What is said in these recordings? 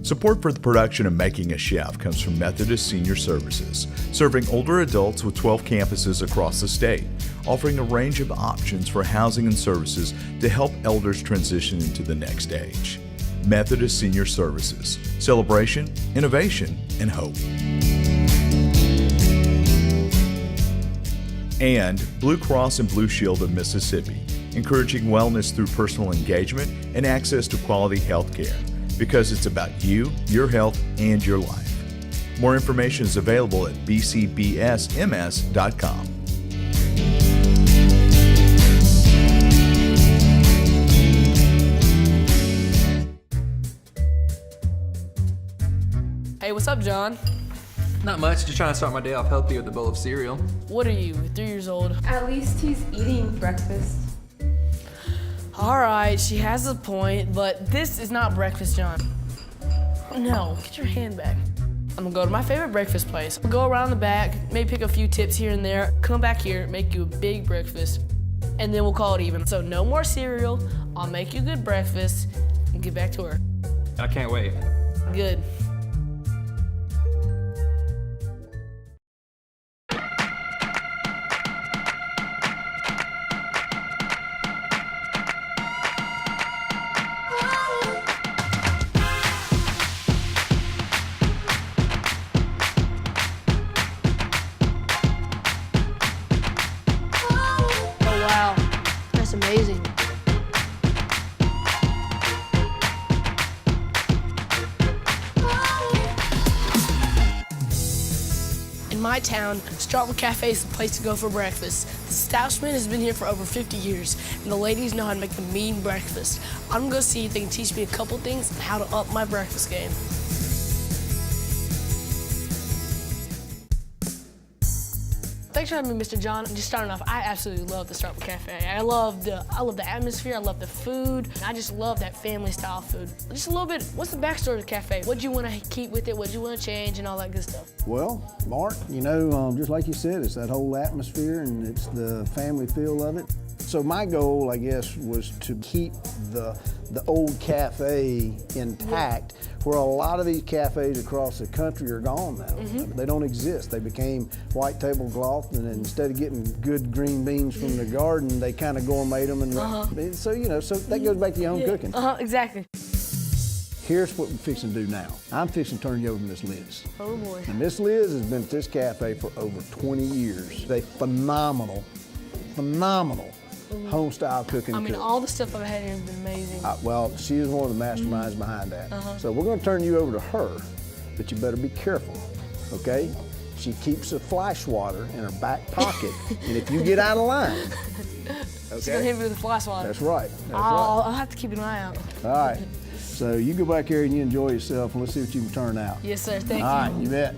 Support for the production of Making a Chef comes from Methodist Senior Services, serving older adults with 12 campuses across the state, offering a range of options for housing and services to help elders transition into the next age. Methodist Senior Services, celebration, innovation, and hope. And Blue Cross and Blue Shield of Mississippi, encouraging wellness through personal engagement and access to quality health care. Because it's about you, your health, and your life. More information is available at bcbsms.com. Hey, what's up, John? Not much, just trying to start my day off healthy with a bowl of cereal. What are you, 3 years old? At least he's eating breakfast. All right, she has a point, but this is not breakfast, John. No, get your hand back. I'm gonna go to my favorite breakfast place. We'll go around the back, maybe pick a few tips here and there, come back here, make you a big breakfast, and then we'll call it even. So no more cereal, I'll make you a good breakfast, and get back to work. I can't wait. Good. Amazing. In my town, Starkville Cafe is the place to go for breakfast. The establishment has been here for over 50 years, and the ladies know how to make the mean breakfast. I'm gonna go see if they can teach me a couple things on how to up my breakfast game. Thanks for having me, Mr. John. Just starting off, I absolutely love the Starkville Cafe. I love the atmosphere, I love the food. I just love that family style food. Just a little bit, what's the backstory of the cafe? What'd you want to keep with it? What'd you want to change and all that good stuff? Well, Mark, you know, just like you said, it's that whole atmosphere and it's the family feel of it. So my goal, I guess, was to keep the old cafe intact, where a lot of these cafes across the country are gone now. They don't exist. They became white tablecloth, and instead of getting good green beans from the garden, they kind of gourmet them. And so, you know, so that goes back to your own cooking. Exactly. Here's what we're fixing to do now. I'm fixing to turn you over to Miss Liz. Oh boy. And Miss Liz has been at this cafe for over 20 years. They phenomenal home-style cooking. I mean, all the stuff I've had here has been amazing. Well, she is one of the masterminds behind that. So we're going to turn you over to her, but you better be careful, okay? She keeps a fly swatter in her back pocket, and if you get out of line, She's going to hit me with a fly swatter. That's right. I'll have to keep an eye out. All right. So you go back here and you enjoy yourself, and let's see what you can turn out. Yes, sir. Thank you. All right, you bet.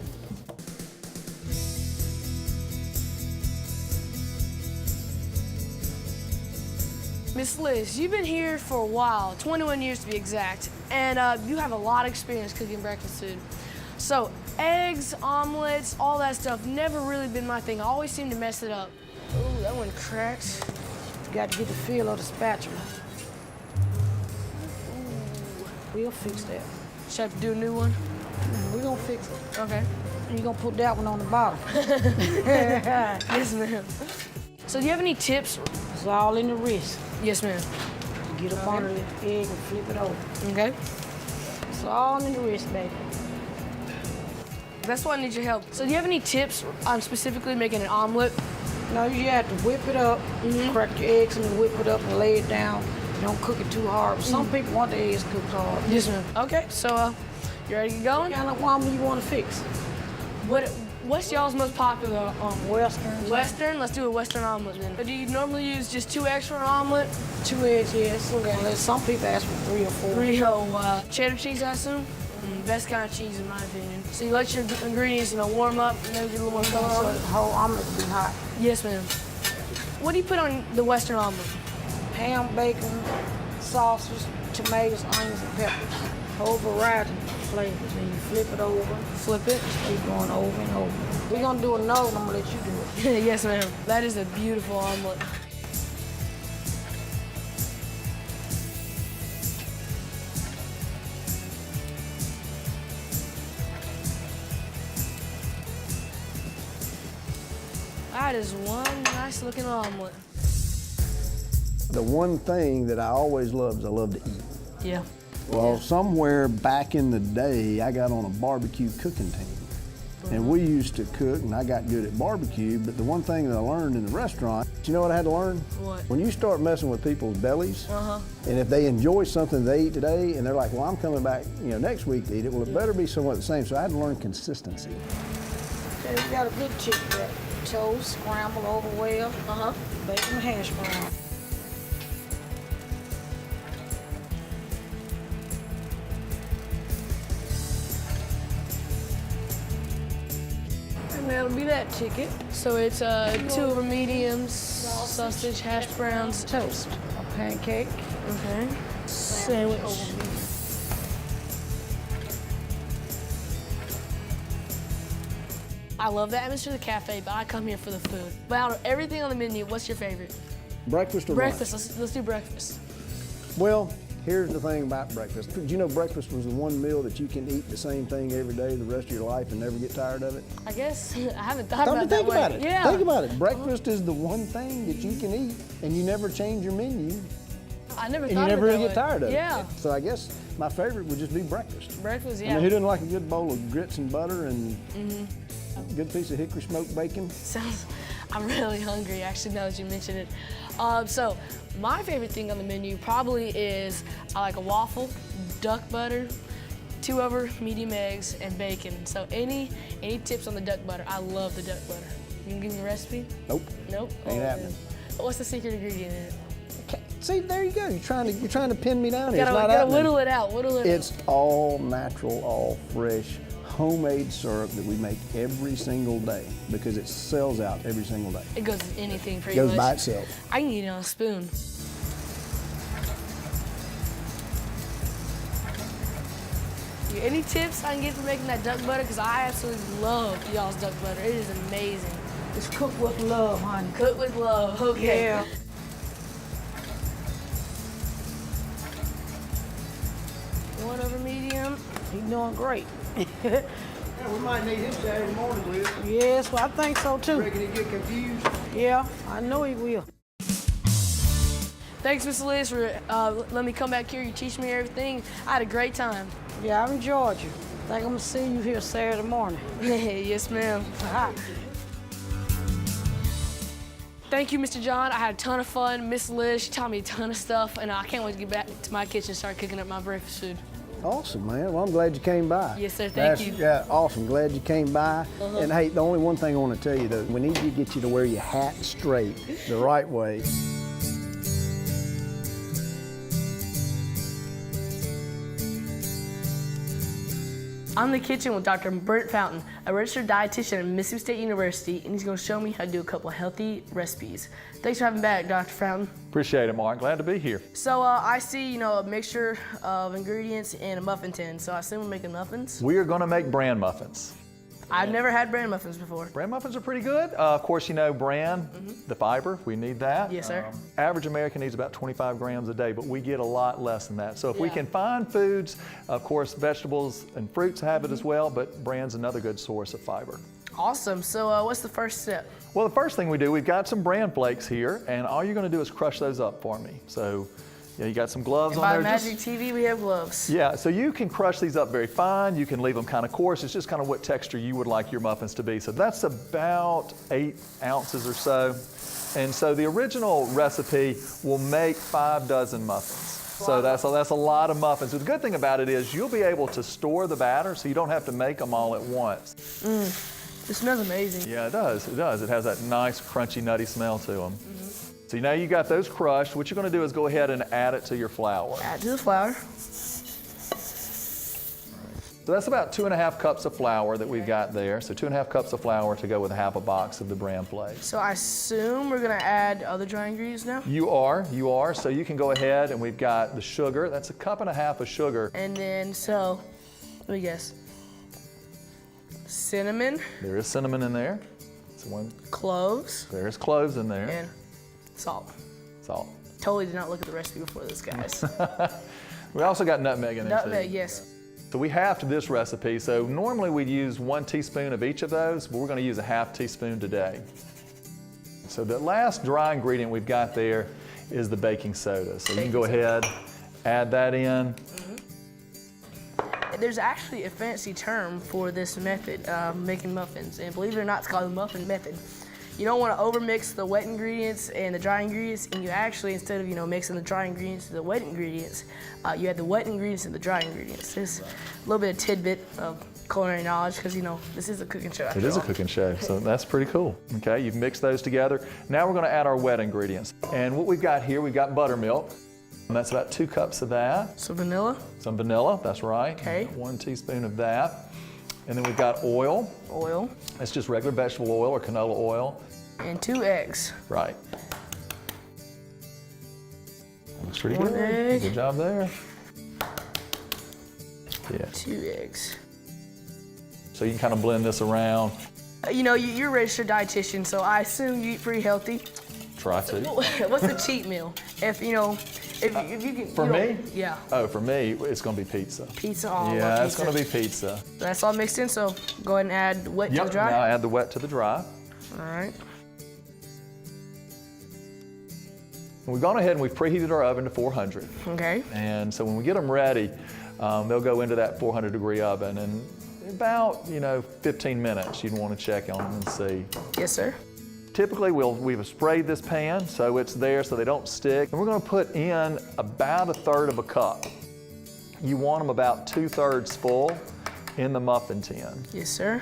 Miss Liz, you've been here for a while, 21 years to be exact, and you have a lot of experience cooking breakfast food. So eggs, omelets, all that stuff, never really been my thing. I always seem to mess it up. Ooh, that one cracked. You got to get the feel of the spatula. We'll fix that. Should I do a new one? We're gonna fix it. Okay. And you're gonna put that one on the bottom. Yes, ma'am. So do you have any tips? It's all in the wrist. Yes, ma'am. Get up under the egg and flip it over. Okay. It's all in the wrist, baby. That's why I need your help. So do you have any tips on specifically making an omelet? No, you have to whip it up, crack your eggs and then whip it up and lay it down. Don't cook it too hard. Some people want their eggs cooked hard. Yes, ma'am. Okay, so you ready to get going? What kind of omelet you want to fix? What's y'all's most popular Western. Western? Let's do a Western omelet then. Do you normally use just 2 eggs for an omelet? 2 eggs, yes. Unless some people ask for 3 or 4. 3, cheddar cheese, I assume? Best kind of cheese, in my opinion. So you let your ingredients, warm up and maybe get a little more color So on the it? whole omelet will be hot. Yes, ma'am. What do you put on the Western omelet? Ham, bacon, sausage, tomatoes, onions, and peppers. Whole variety of flavors. Then you flip it over. Flip it? Keep going over and over. We're gonna do another one, I'm gonna let you do it. Yes, ma'am. That is a beautiful omelet. That is one nice looking omelet. The one thing that I always loved is I love to eat. Yeah. Well, somewhere back in the day, I got on a barbecue cooking team. And we used to cook, and I got good at barbecue, but the one thing that I learned in the restaurant, you know what I had to learn? What? When you start messing with people's bellies, Uh-huh. and if they enjoy something they eat today, and they're like, well, I'm coming back, next week to eat it, well, it better be somewhat the same. So I had to learn consistency. Okay, we got a good chicken breast. Toast, scrambled over well, bacon and hash brown. And that'll be that ticket. So it's 2 over mediums, sausage, hash browns, Toast, a pancake, okay, sandwich. I love the atmosphere of the cafe, but I come here for the food. But out of everything on the menu, what's your favorite? Breakfast or Breakfast. lunch? Let's do breakfast. Well, here's the thing about breakfast. Did you know breakfast was the one meal that you can eat the same thing every day the rest of your life and never get tired of it? I guess I haven't thought Stop about and that think way. about it. Yeah. Think about it. Breakfast is the one thing that you can eat and you never change your menu I never and thought you never of it really that get way. tired of Yeah. it. So I guess my favorite would just be breakfast. Breakfast, I yeah. mean, who doesn't like a good bowl of grits and butter and a good piece of hickory smoked bacon? I'm really hungry, actually, now that you mention it. So my favorite thing on the menu probably is I like a waffle, duck butter, 2 over medium eggs, and bacon. So any tips on the duck butter? I love the duck butter. You can give me a recipe? Nope. Nope. Ain't happening. What's the secret ingredient in it? See, there you go. You're trying to pin me down here. It's not Gotta happening. whittle it out. It's all natural, all fresh, homemade syrup that we make every single day because it sells out every single day. It goes with anything pretty Goes much. by itself. I can eat it on a spoon. Any tips I can get for making that duck butter? Because I absolutely love y'all's duck butter. It is amazing. It's cooked with love, honey. Cook with love, okay. Yeah. One over medium. He's doing great. We might need him Saturday morning, Liz. Yes, well, I think so too. Reckon he get confused? Yeah, I know he will. Thanks, Miss Liz, for letting me come back here. You teach me everything. I had a great time. Yeah, I've enjoyed you. I think I'm gonna see you here Saturday morning. Yes, ma'am. Thank you, Mr. John. I had a ton of fun. Miss Liz, she taught me a ton of stuff, and I can't wait to get back to my kitchen and start cooking up my breakfast food. Awesome, man. Well, I'm glad you came by. Yes, sir. Thank you. Yeah, awesome. Glad you came by. And hey, the only one thing I want to tell you, though, we need to get you to wear your hat straight the right way. I'm in the kitchen with Dr. Brent Fountain, a registered dietitian at Mississippi State University, and he's going to show me how to do a couple of healthy recipes. Thanks for having me back, Dr. Fountain. Appreciate it, Mark. Glad to be here. So I see, a mixture of ingredients in a muffin tin, so I assume we're making muffins? We are going to make bran muffins. I've never had bran muffins before. Bran muffins are pretty good. Of course, bran, the fiber, we need that. Yes, sir. Average American needs about 25 grams a day, but we get a lot less than that. So if we can find foods, of course, vegetables and fruits have it as well, but bran's another good source of fiber. Awesome. So what's the first step? Well, the first thing we do, we've got some bran flakes here, and all you're going to do is crush those up for me. So you got some gloves on By there. Magic TV, we have gloves. Yeah, so you can crush these up very fine. You can leave them kind of coarse. It's just kind of what texture you would like your muffins to be. So that's about 8 ounces or so. And so the original recipe will make 5 dozen muffins. So that's a lot of muffins. But the good thing about it is you'll be able to store the batter so you don't have to make them all at once. It smells amazing. Yeah, it does. It does. It has that nice, crunchy, nutty smell to them. So now you got those crushed. What you're going to do is go ahead and add it to your flour. Add to the flour. So that's about 2.5 cups of flour that we've got there. So 2.5 cups of flour to go with half a box of the bran flakes. So I assume we're gonna add other dry ingredients now? You are. So you can go ahead and we've got the sugar. That's 1.5 cups of sugar. And then, let me guess. Cinnamon. There is cinnamon in there. Cloves. There's cloves in there. And salt. Salt. Totally did not look at the recipe before this, guys. We also got nutmeg in there too. Nutmeg, yes. So we halved this recipe. So normally we'd use 1 teaspoon of each of those, but we're going to use a 1/2 teaspoon today. So the last dry ingredient we've got there is the baking soda. So you can go ahead, add that in. There's actually a fancy term for this method of making muffins, and believe it or not, it's called the muffin method. You don't want to overmix the wet ingredients and the dry ingredients, and you actually, instead of mixing the dry ingredients to the wet ingredients, you add the wet ingredients and the dry ingredients. There's a little bit of tidbit of culinary knowledge, because this is a cooking show. It is a cooking show, so that's pretty cool. Okay, you've mixed those together. Now we're going to add our wet ingredients. And what we've got here, we've got buttermilk. And that's about 2 cups of that. Some vanilla. Some vanilla, that's right. Okay. 1 teaspoon of that. And then we've got oil. Oil. It's just regular vegetable oil or canola oil. And 2 eggs. Right. Looks pretty 1 good. egg. Good job there. Yeah. 2 eggs. So you can kind of blend this around. You're a registered dietitian, so I assume you eat pretty healthy. Try to. What's the cheat meal? If you can. For me? Yeah. Oh, for me, it's going to be pizza. Pizza. Oh, Yeah, love it's pizza. going to be pizza. That's all mixed in, so go ahead and add the wet to the dry. Now add the wet to the dry. All right. And we've gone ahead and we've preheated our oven to 400. Okay. And so when we get them ready, they'll go into that 400 degree oven. And about 15 minutes, you'd want to check on them and see. Yes, sir. Typically, we've sprayed this pan so it's there so they don't stick. And we're going to put in about 1/3 of a cup. You want them about 2/3 full in the muffin tin. Yes, sir.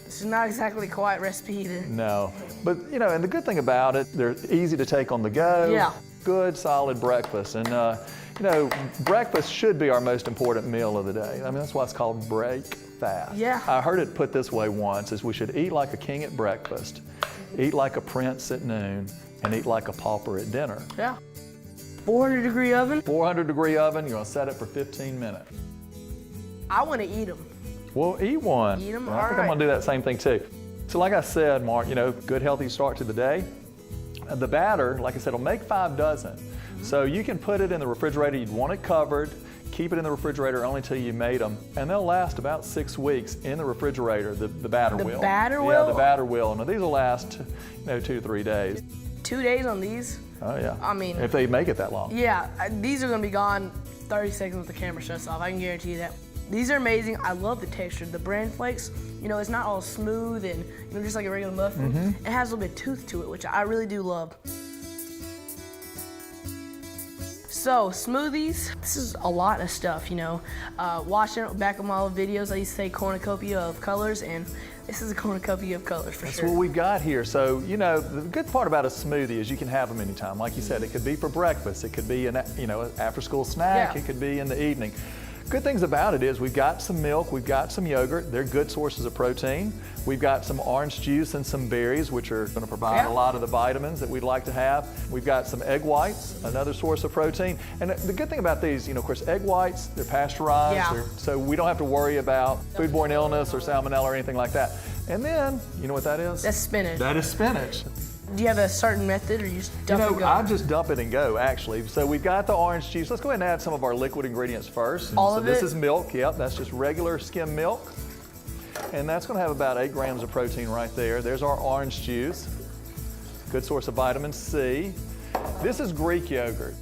This is not exactly a quiet recipe either. No, but and the good thing about it, they're easy to take on the go. Yeah. Good, solid breakfast. And breakfast should be our most important meal of the day. I mean, that's why it's called break fast. Yeah. I heard it put this way once, is we should eat like a king at breakfast, eat like a prince at noon, and eat like a pauper at dinner. Yeah. 400 degree oven. 400 degree oven, you're gonna set it for 15 minutes. I want to eat them. Well, eat one. Eat 'em? I think All I'm right. gonna do that same thing too. So like I said, Mark, good healthy start to the day. The batter, like I said, will make 5 dozen. So you can put it in the refrigerator, you'd want it covered, keep it in the refrigerator only till you made them, and they'll last about 6 weeks in the refrigerator, the batter will. The batter Yeah, will? the batter will. Now these will last 2 to 3 days. 2 days on these. Oh yeah. I mean- if they make it that long. Yeah, these are gonna be gone 30 seconds with the camera shuts off. I can guarantee you that. These are amazing. I love the texture. The bran flakes, it's not all smooth and just like a regular muffin. It has a little bit of tooth to it, which I really do love. So smoothies, this is a lot of stuff, Watching back of my old videos, I used to say cornucopia of colors, and this is a cornucopia of colors for That's sure. what we got here. So, the good part about a smoothie is you can have them anytime. Like you said, it could be for breakfast, it could be an after school snack, Yeah. it could be in the evening. Good things about it is we've got some milk, we've got some yogurt. They're good sources of protein. We've got some orange juice and some berries, which are going to provide Yeah. a lot of the vitamins that we'd like to have. We've got some egg whites, another source of protein. And the good thing about these, of course, egg whites, they're pasteurized, Yeah. so we don't have to worry about foodborne illness or salmonella or anything like that. And then, you know what that is? That's spinach. That is spinach. Do you have a certain method, or you just dump and go? I just dump it and go, actually. So we've got the orange juice. Let's go ahead and add some of our liquid ingredients first. And All so of this it? is milk, yep. That's just regular skim milk. And that's gonna have about 8 grams of protein right there. There's our orange juice. Good source of vitamin C. This is Greek yogurt.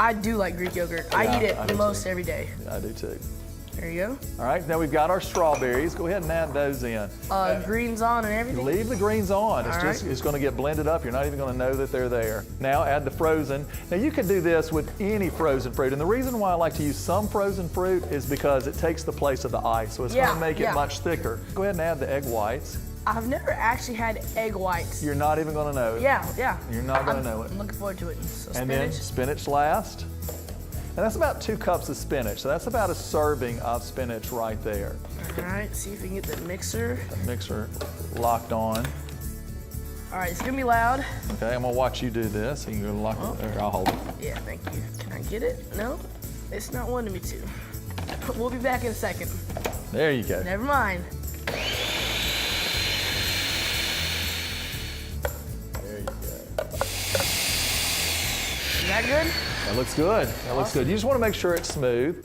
I do like Greek yogurt. I Yeah, eat it I do most too. every day. I do too. There you go. All right, now we've got our strawberries. Go ahead and add those in. Greens on and everything. Leave the greens on. It's All just right. it's going to get blended up. You're not even going to know that they're there. Now add the frozen. Now you can do this with any frozen fruit, and the reason why I like to use some frozen fruit is because it takes the place of the ice, so it's going Yeah, to make it yeah. much thicker. Go ahead and add the egg whites. I've never actually had egg whites. You're not even going to know it. Yeah. You're not going to know it. I'm looking forward to it. So And spinach. then spinach last. And that's about 2 cups of spinach. So that's about a serving of spinach right there. All right, see if we can get the mixer. Mixer locked on. All right, it's gonna be loud. Okay, I'm gonna watch you do this. You can go lock it there. I'll hold it. Yeah, thank you. Can I get it? No, it's not wanting me to. We'll be back in a second. There you go. Never mind. There you go. Is that good? That looks good. That looks good. You just want to make sure it's smooth.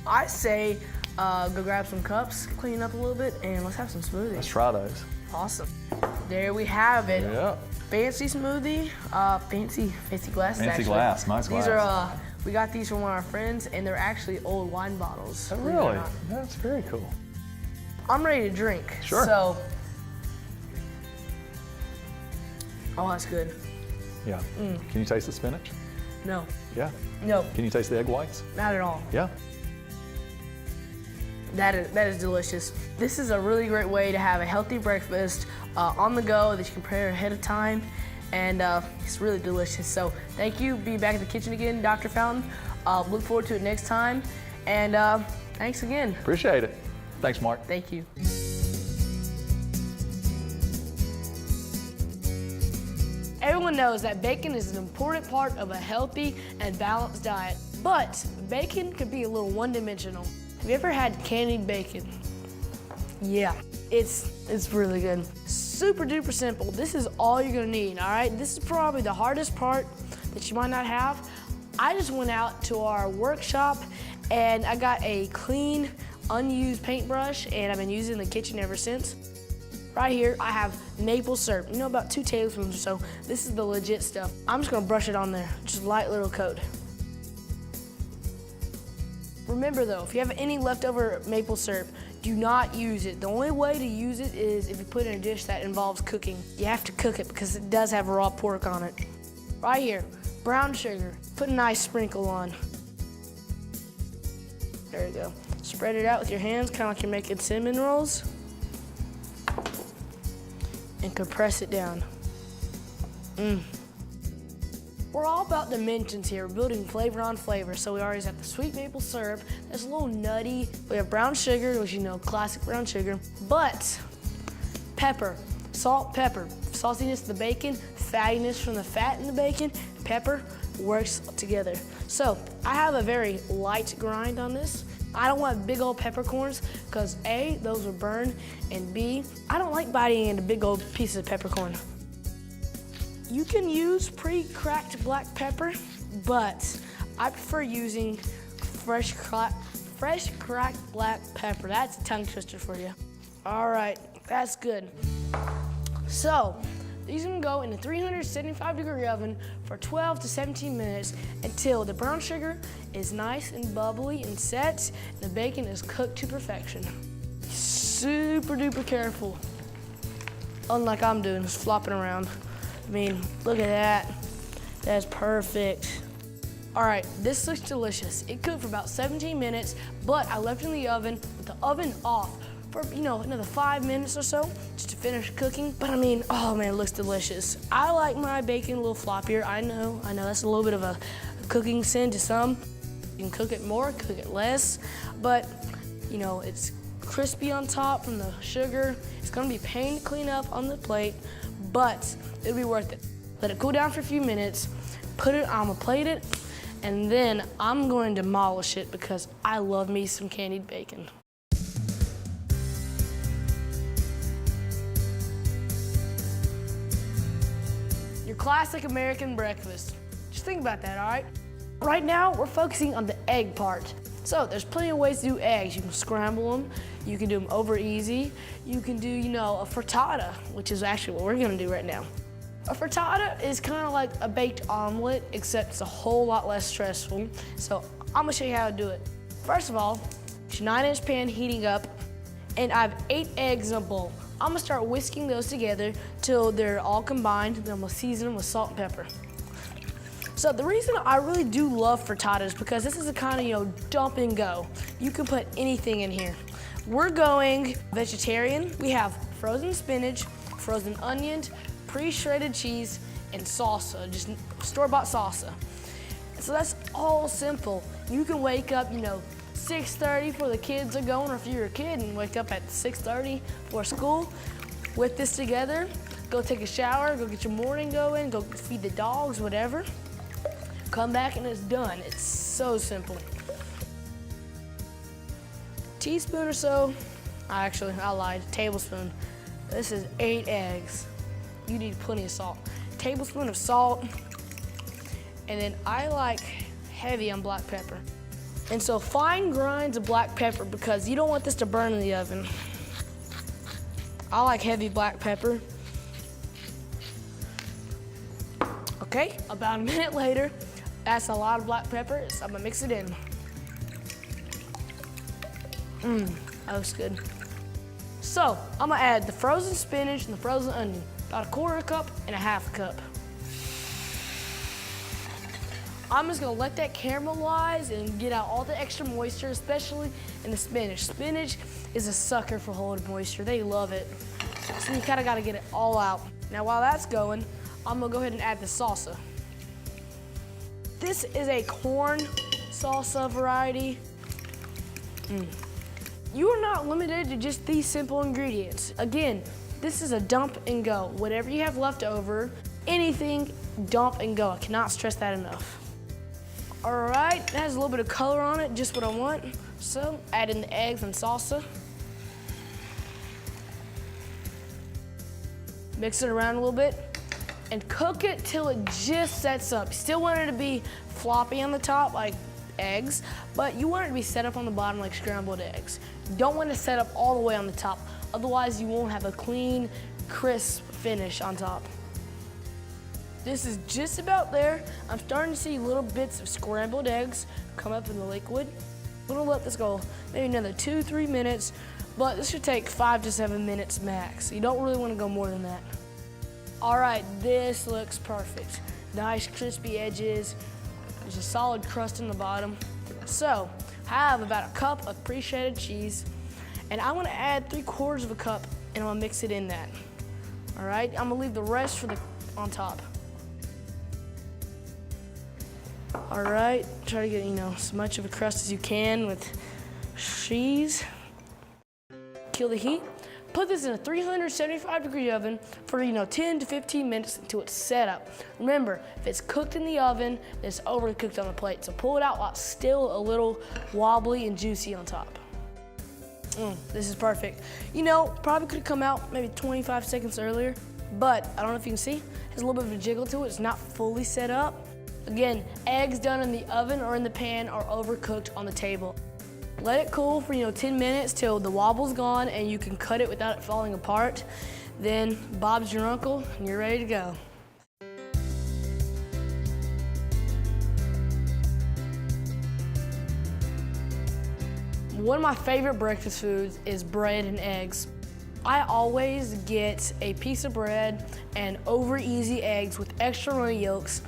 I say go grab some cups, clean up a little bit, and let's have some Let's smoothies. try those. Awesome. There we have it. Yeah. Fancy smoothie, fancy glasses. Fancy actually. glass, nice glass. These are we got these from one of our friends, and they're actually old wine bottles. Oh, believe it or really? not. That's very cool. I'm ready to drink. Sure. So, oh, that's good. Yeah. Can you taste the spinach? No, Yeah. no, Can you taste the egg whites? not at all. Yeah. That is delicious. This is a really great way to have a healthy breakfast on the go that you can prepare ahead of time, and it's really delicious. So thank you. Be back in the kitchen again, Dr. Fountain. Look forward to it next time, and thanks again. Appreciate it. Thanks, Mark. Thank you. Everyone knows that bacon is an important part of a healthy and balanced diet, but bacon can be a little one-dimensional. Have you ever had candied bacon? Yeah, it's really good. Super duper simple. This is all you're gonna need, all right? This is probably the hardest part that you might not have. I just went out to our workshop and I got a clean, unused paintbrush, and I've been using it in the kitchen ever since. Right here, I have maple syrup, about 2 tablespoons or so. This is the legit stuff. I'm just gonna brush it on there, just a light little coat. Remember though, if you have any leftover maple syrup, do not use it. The only way to use it is if you put it in a dish that involves cooking. You have to cook it because it does have raw pork on it. Right here, brown sugar. Put a nice sprinkle on. There you go. Spread it out with your hands, kind of like you're making cinnamon rolls. And compress it down. We're all about dimensions here, building flavor on flavor. So we always have the sweet maple syrup, that's a little nutty. We have brown sugar, which classic brown sugar. But pepper, salt, pepper. Saltiness of the bacon, fattiness from the fat in the bacon, pepper works together. So I have a very light grind on this. I don't want big old peppercorns because A, those will burn, and B, I don't like biting into big old pieces of peppercorn. You can use pre-cracked black pepper, but I prefer using fresh cracked black pepper. That's a tongue twister for you. All right, that's good. So, these are gonna go in a 375-degree oven for 12 to 17 minutes until the brown sugar is nice and bubbly and set, and the bacon is cooked to perfection. Super duper careful. Unlike I'm doing, just flopping around. I mean, look at that. That's perfect. All right, this looks delicious. It cooked for about 17 minutes, but I left it in the oven with the oven off for, another 5 minutes or so just to finish cooking. But I mean, oh man, it looks delicious. I like my bacon a little floppier. I know that's a little bit of a cooking sin to some. You can cook it more, cook it less, but it's crispy on top from the sugar. It's gonna be a pain to clean up on the plate, but it'll be worth it. Let it cool down for a few minutes, I'm gonna plate it, and then I'm going to demolish it because I love me some candied bacon. Your classic American breakfast. Just think about that, all right? Right now, we're focusing on the egg part. So there's plenty of ways to do eggs. You can scramble them, you can do them over easy, you can do, a frittata, which is actually what we're gonna do right now. A frittata is kind of like a baked omelet, except it's a whole lot less stressful. So I'm gonna show you how to do it. First of all, it's your 9-inch pan heating up, and I have 8 eggs in a bowl. I'm gonna start whisking those together till they're all combined, then I'm gonna season them with salt and pepper. So the reason I really do love frittata is because this is a kind of, dump and go. You can put anything in here. We're going vegetarian. We have frozen spinach, frozen onions, pre-shredded cheese, and salsa, just store-bought salsa. So that's all simple. You can wake up, 6:30 before the kids are going, or if you're a kid and wake up at 6:30 for school, whip this together, go take a shower, go get your morning going, go feed the dogs, whatever. Come back and it's done. It's so simple. Teaspoon or so, I lied, tablespoon. This is 8 eggs. You need plenty of salt. Tablespoon of salt, and then I like heavy on black pepper. And so fine grinds of black pepper because you don't want this to burn in the oven. I like heavy black pepper. Okay, about a minute later, that's a lot of black pepper, so I'm gonna mix it in. That looks good. So, I'm gonna add the frozen spinach and the frozen onion, about a quarter cup and a half a cup. I'm just gonna let that caramelize and get out all the extra moisture, especially in the spinach. Spinach is a sucker for holding moisture. They love it. So you kinda gotta get it all out. Now while that's going, I'm gonna go ahead and add the salsa. This is a corn salsa variety. You are not limited to just these simple ingredients. Again, this is a dump and go. Whatever you have left over, anything, dump and go. I cannot stress that enough. All right, that has a little bit of color on it, just what I want. So, add in the eggs and salsa. Mix it around a little bit and cook it till it just sets up. You still want it to be floppy on the top like eggs, but you want it to be set up on the bottom like scrambled eggs. You don't want to set up all the way on the top, otherwise you won't have a clean, crisp finish on top. This is just about there. I'm starting to see little bits of scrambled eggs come up in the liquid. I'm gonna let this go maybe another 2-3 minutes, but this should take 5 to 7 minutes max. You don't really want to go more than that. All right, this looks perfect. Nice crispy edges. There's a solid crust in the bottom. So, I have about a cup of pre-shredded cheese, and I'm gonna add 3/4 of a cup, and I'm gonna mix it in that. All right, I'm gonna leave the rest for on top. All right, try to get, as much of a crust as you can with cheese. Kill the heat. Put this in a 375-degree oven for 10 to 15 minutes until it's set up. Remember, if it's cooked in the oven, it's overcooked on the plate. So pull it out while it's still a little wobbly and juicy on top. This is perfect. Probably could have come out maybe 25 seconds earlier, but I don't know if you can see, it has a little bit of a jiggle to it. It's not fully set up. Again, eggs done in the oven or in the pan are overcooked on the table. Let it cool for 10 minutes till the wobble's gone and you can cut it without it falling apart. Then Bob's your uncle and you're ready to go. One of my favorite breakfast foods is bread and eggs. I always get a piece of bread and over easy eggs with extra runny yolks.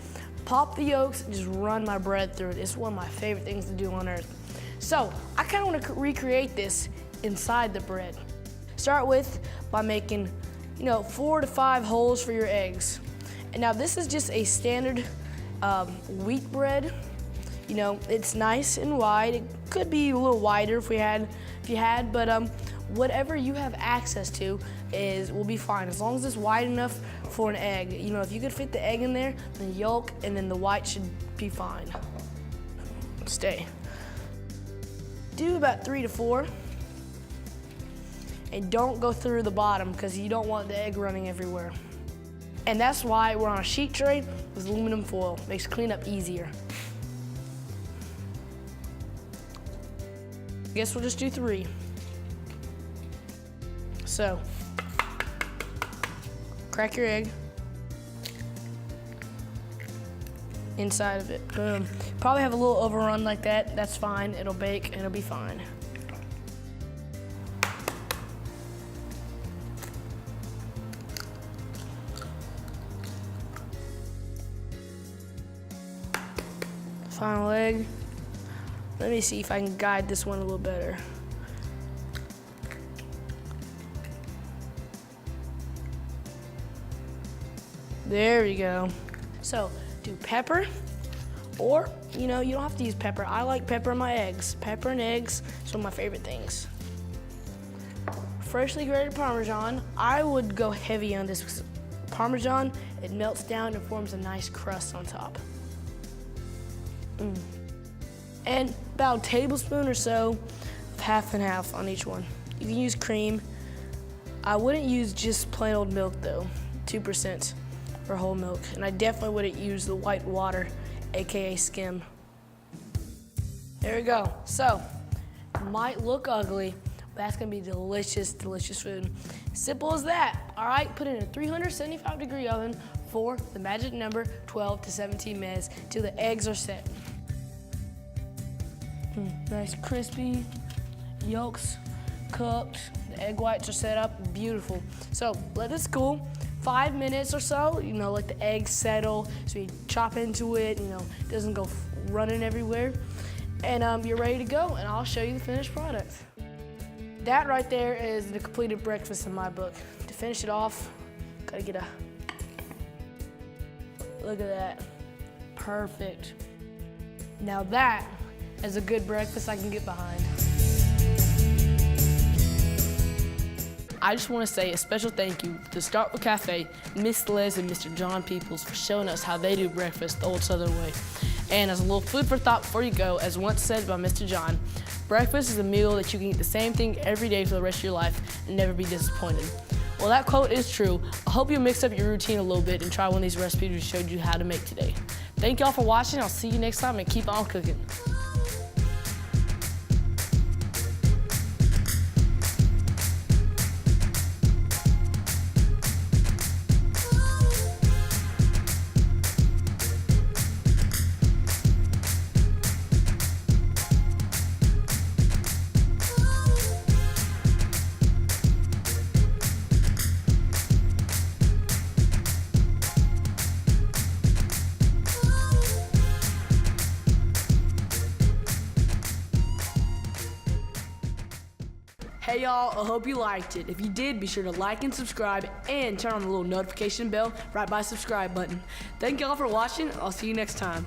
Pop the yolks and just run my bread through it. It's one of my favorite things to do on earth. So I kind of want to recreate this inside the bread. Start with by making, 4 to 5 holes for your eggs. And now this is just a standard wheat bread. It's nice and wide. It could be a little wider if you had, but whatever you have access to will be fine as long as it's wide enough for an egg. If you could fit the egg in there, the yolk and then the white should be fine. Stay. Do about 3 to 4. And don't go through the bottom because you don't want the egg running everywhere. And that's why we're on a sheet tray with aluminum foil. Makes cleanup easier. I guess we'll just do 3. So, crack your egg inside of it. Boom. Probably have a little overrun like that. That's fine. It'll bake and it'll be fine. Final egg. Let me see if I can guide this one a little better. There we go. So do pepper, or you don't have to use pepper. I like pepper in my eggs. Pepper and eggs is one of my favorite things. Freshly grated Parmesan. I would go heavy on this because Parmesan, it melts down and forms a nice crust on top. And about a tablespoon or so of half and half on each one. You can use cream. I wouldn't use just plain old milk though, 2% for whole milk. And I definitely wouldn't use the white water, AKA skim. There we go. So, it might look ugly, but that's gonna be delicious, delicious food. Simple as that, all right? Put it in a 375-degree oven for the magic number 12 to 17 minutes till the eggs are set. Nice crispy, yolks cooked, the egg whites are set up, beautiful. So let this cool 5 minutes or so, let the eggs settle, so you chop into it, it doesn't go running everywhere. And you're ready to go, and I'll show you the finished product. That right there is the completed breakfast in my book. To finish it off, gotta get look at that, perfect. Now that is a good breakfast I can get behind. I just want to say a special thank you to Starkville Cafe, Miss Liz and Mr. John Peebles for showing us how they do breakfast the old Southern way. And as a little food for thought before you go, as once said by Mr. John, breakfast is a meal that you can eat the same thing every day for the rest of your life and never be disappointed. Well, that quote is true. I hope you mix up your routine a little bit and try one of these recipes we showed you how to make today. Thank y'all for watching. I'll see you next time, and keep on cooking. Hey y'all, I hope you liked it. If you did, be sure to like and subscribe and turn on the little notification bell right by the subscribe button. Thank y'all for watching. I'll see you next time.